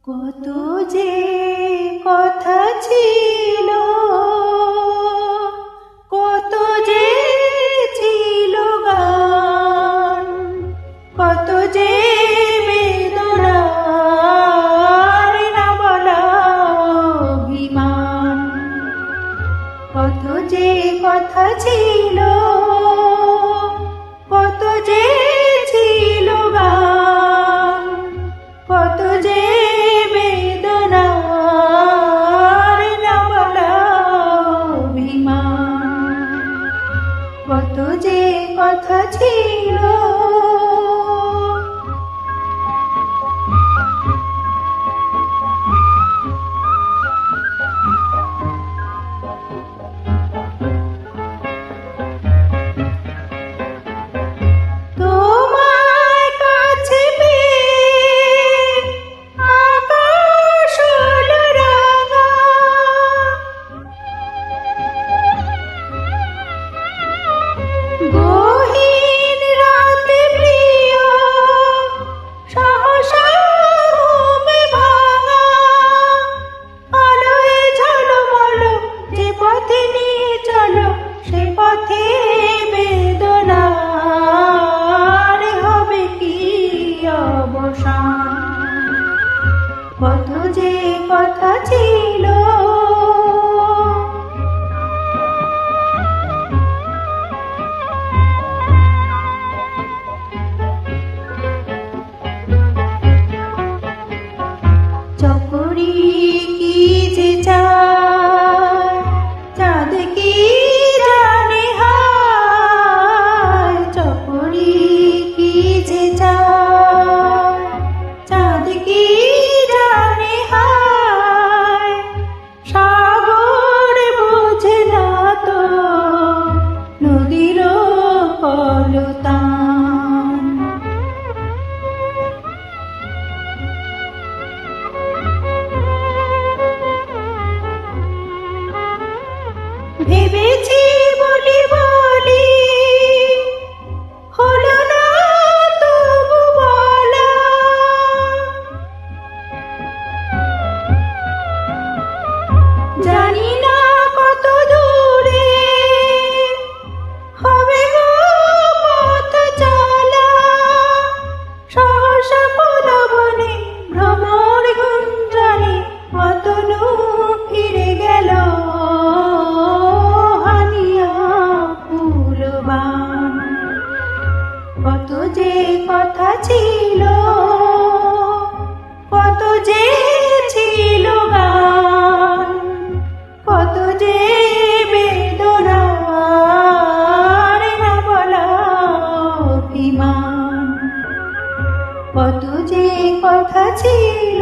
কত যে কথা ছিল, কত যে ছিল গান, কত যে বেদনার না বলা অভিমান। কত যে কথা ছিল, কত যে ছিল গান, কত যে বেদনার না বলা অভিমান। কত যে কথা ছিল। তোমার কাছে পেয়ে আকাশ হলো রাঙা, গহীন রাতে প্রিয় সহসা ঘুমে ভাঙা। আলোয় ঝলমল যে পথে নিয়ে চলো, সে পথে বেদনার হবে কি অবসান। কত যে কথা ছিল, চকরি কি যে চায়, চাঁদ কি জানে হায়। চকরি কি যে চায়, চাঁদ কি জানে হায়। সাগর বোঝে না তো নদীর কলতান। ভেবেছি বলি বলি, হলো না তবু বলা। জানি না কত দূরে হবে গো পথ চলা। সহসা পলাবনে ভ্রমর গুঞ্জনে অতনু ফিরে গেল হানিয়া ফুলবান। কত যে কথা ছিল, কত যে ছিল গান, কত যে বেদনার না বলা অভিমান। কত যে কথা ছিল।